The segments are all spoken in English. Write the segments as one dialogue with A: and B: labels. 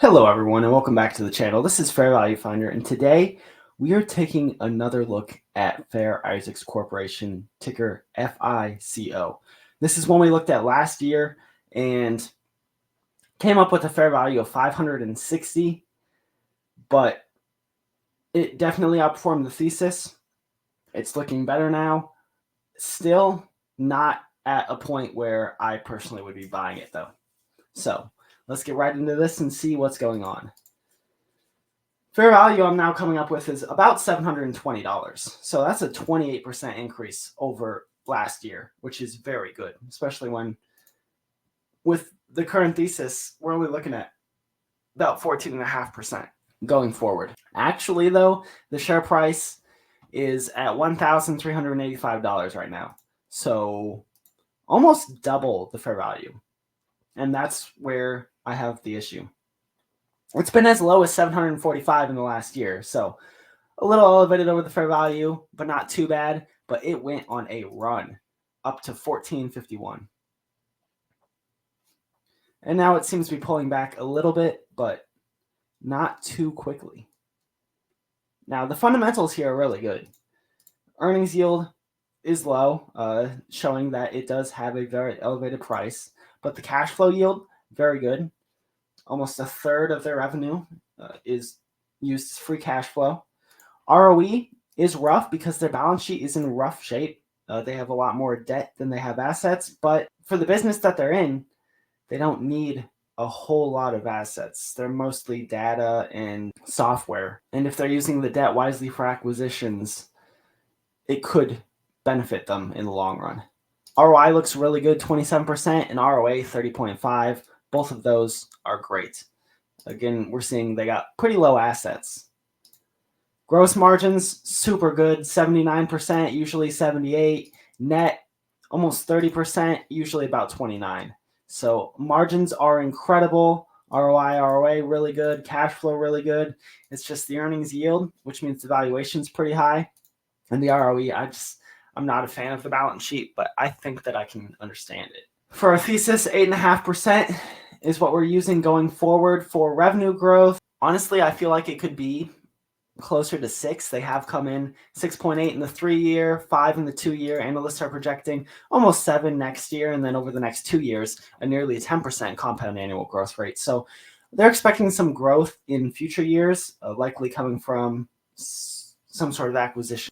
A: Hello everyone and welcome back to the channel. This is Fair Value Finder, and today we are taking another look at Fair Isaacs Corporation, ticker FICO. This is one we looked at last year and came up with a fair value of 560, but it definitely outperformed the thesis. It's looking better now. Still not at a point where I personally would be buying it though. So let's get right into this and see what's going on. Fair value I'm now coming up with is about $720. So that's a 28% increase over last year, which is very good, especially when with the current thesis, we're only looking at about 14.5% going forward. Actually, though, the share price is at $1,385 right now. So almost double the fair value. And that's where I have the issue. It's been as low as 745 in the last year, so a little elevated over the fair value, but not too bad. But it went on a run up to 1451. And now it seems to be pulling back a little bit, but not too quickly. Now, the fundamentals here are really good. Earnings yield is low, showing that it does have a very elevated price, but the cash flow yield, very good. Almost a third of their revenue is used as free cash flow. ROE is rough because their balance sheet is in rough shape. They have a lot more debt than they have assets, but for the business that they're in, they don't need a whole lot of assets. They're mostly data and software. And if they're using the debt wisely for acquisitions, it could benefit them in the long run. ROI looks really good, 27%, and ROA 30.5. Both of those are great. Again, we're seeing they got pretty low assets. Gross margins, super good, 79%, usually 78. Net, almost 30%, usually about 29. So margins are incredible. ROI, ROA, really good. Cash flow, really good. It's just the earnings yield, which means the valuation's pretty high. And the ROE, I'm not a fan of the balance sheet, but I think that I can understand it. For our thesis, 8.5% is what we're using going forward for revenue growth. Honestly, I feel like it could be closer to 6. They have come in 6.8 in the 3-year, 5 in the 2-year. Analysts are projecting almost 7 next year, and then over the next 2 years, a nearly 10% compound annual growth rate. So they're expecting some growth in future years, likely coming from some sort of acquisition.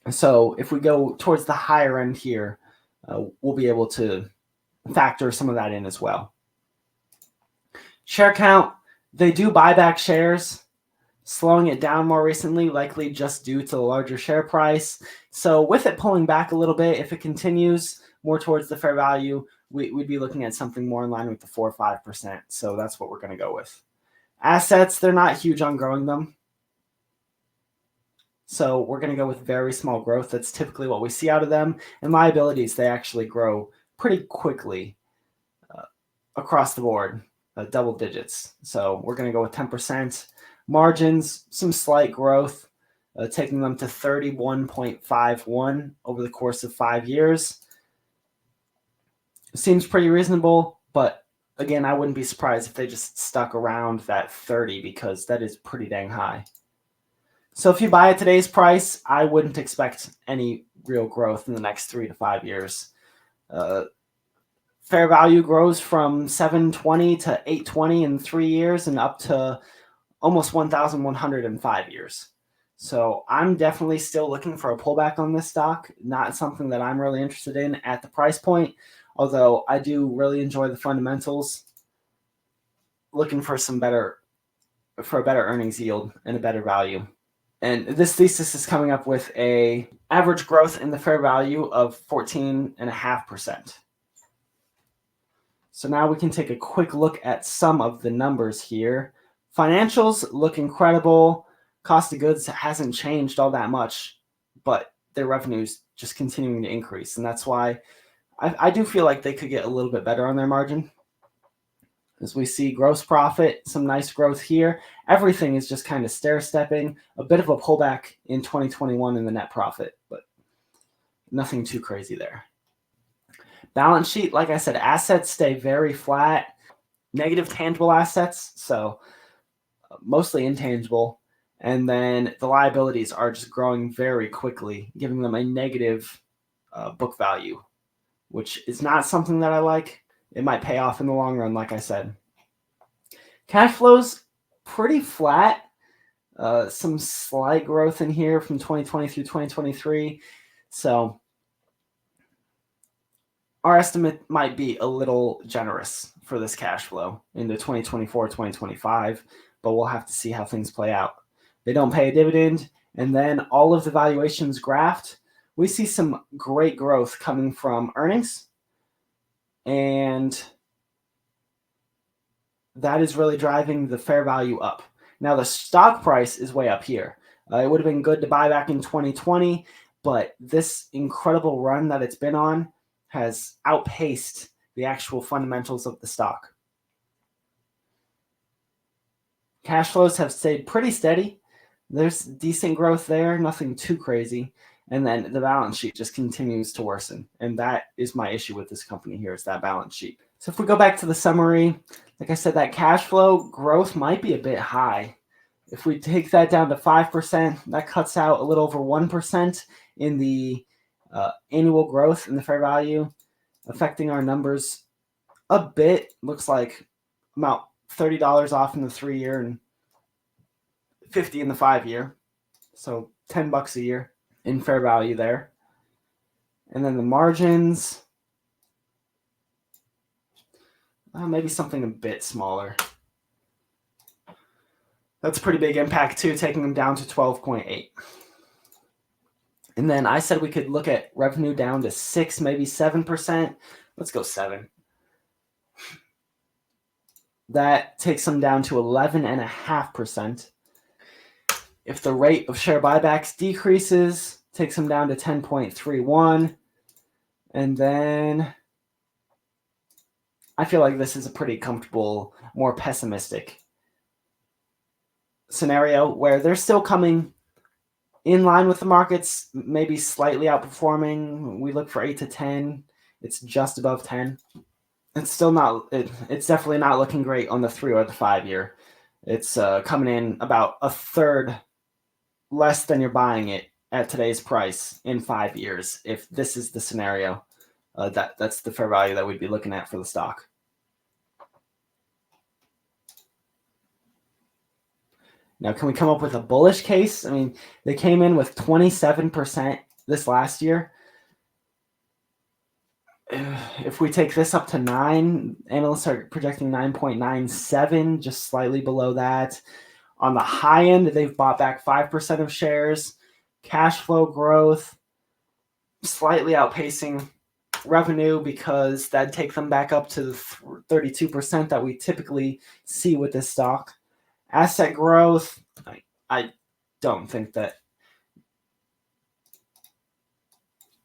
A: So if we go towards the higher end here, we'll be able to factor some of that in as well. Share count, they do buy back shares, slowing it down more recently, likely just due to the larger share price. So with it pulling back a little bit, if it continues more towards the fair value, we'd be looking at something more in line with the 4 or 5%. So that's what we're going to go with. Assets, they're not huge on growing them. So we're going to go with very small growth. That's typically what we see out of them. And liabilities, they actually grow pretty quickly across the board, double digits. So we're going to go with 10%. Margins, some slight growth, taking them to 31.51 over the course of 5 years. Seems pretty reasonable, but again, I wouldn't be surprised if they just stuck around that 30 because that is pretty dang high. So if you buy at today's price, I wouldn't expect any real growth in the next 3 to 5 years. Fair value grows from 720 to 820 in 3 years and up to almost 1,100 in 5 years. So I'm definitely still looking for a pullback on this stock. Not something that I'm really interested in at the price point, although I do really enjoy the fundamentals. Looking for a better earnings yield and a better value. And this thesis is coming up with a average growth in the fair value of 14.5%. So now we can take a quick look at some of the numbers here. Financials look incredible. Cost of goods hasn't changed all that much, but their revenue's just continuing to increase. And that's why I do feel like they could get a little bit better on their margin. As we see gross profit, some nice growth here. Everything is just kind of stair-stepping. A bit of a pullback in 2021 in the net profit, but nothing too crazy there. Balance sheet, like I said, assets stay very flat. Negative tangible assets, so mostly intangible. And then the liabilities are just growing very quickly, giving them a negative book value, which is not something that I like. It might pay off in the long run, like I said. Cash flow's pretty flat. Some slight growth in here from 2020 through 2023. So our estimate might be a little generous for this cash flow into 2024, 2025, but we'll have to see how things play out. They don't pay a dividend, and then all of the valuations graphed. We see some great growth coming from earnings, and that is really driving the fair value up. Now, the stock price is way up here. It would have been good to buy back in 2020, but this incredible run that it's been on has outpaced the actual fundamentals of the stock. Cash flows have stayed pretty steady. There's decent growth there, nothing too crazy. And then the balance sheet just continues to worsen. And that is my issue with this company here, is that balance sheet. So if we go back to the summary, like I said, that cash flow growth might be a bit high. If we take that down to 5%, that cuts out a little over 1% in the annual growth in the fair value, affecting our numbers a bit. Looks like about $30 off in the 3-year and $50 in the 5-year. So $10 a year in fair value there. And then the margins, maybe something a bit smaller. That's a pretty big impact too, taking them down to 12.8. And then I said we could look at revenue down to 6, maybe 7%. Let's go 7. That takes them down to 11.5%. If the rate of share buybacks decreases, takes them down to 10.31. And then I feel like this is a pretty comfortable, more pessimistic scenario where they're still coming in line with the markets, maybe slightly outperforming. We look for 8 to 10. It's just above 10. It's still not, it's definitely not looking great on the 3 or the 5-year. It's coming in about a third less than you're buying it at today's price in 5 years. If this is the scenario, that's the fair value that we'd be looking at for the stock. Now, can we come up with a bullish case? I mean, they came in with 27% this last year. If we take this up to 9, analysts are projecting 9.97, just slightly below that. On the high end, they've bought back 5% of shares. Cash flow growth slightly outpacing revenue, because that'd take them back up to the 32% that we typically see with this stock. Asset growth, I don't think that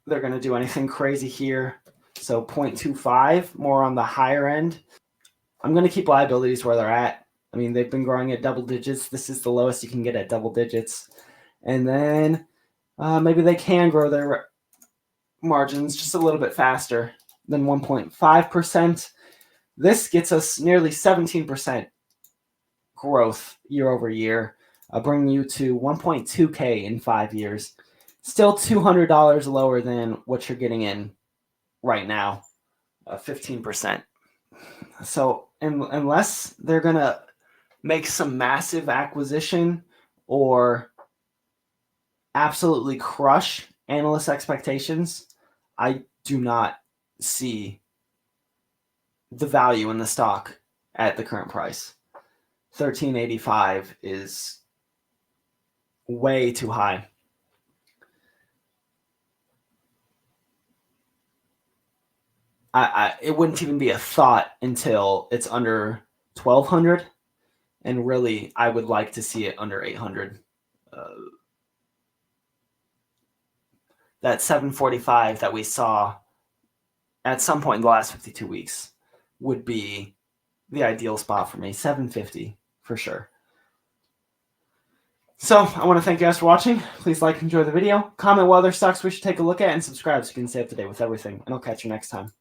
A: they're going to do anything crazy here. So 0.25, more on the higher end. I'm going to keep liabilities where they're at. I mean, they've been growing at double digits. This is the lowest you can get at double digits. And then maybe they can grow their margins just a little bit faster than 1.5%. This gets us nearly 17% growth year over year, bringing you to 1.2K in 5 years. Still $200 lower than what you're getting in right now, 15%. So unless they're going to make some massive acquisition or absolutely crush analyst expectations, I do not see the value in the stock at the current price. $13.85 is way too high. It wouldn't even be a thought until it's under 1,200, and really, I would like to see it under 800. That 745 that we saw at some point in the last 52 weeks would be the ideal spot for me. 750 for sure. So I want to thank you guys for watching. Please like and enjoy the video. Comment what other stocks we should take a look at, and subscribe so you can stay up to date with everything. And I'll catch you next time.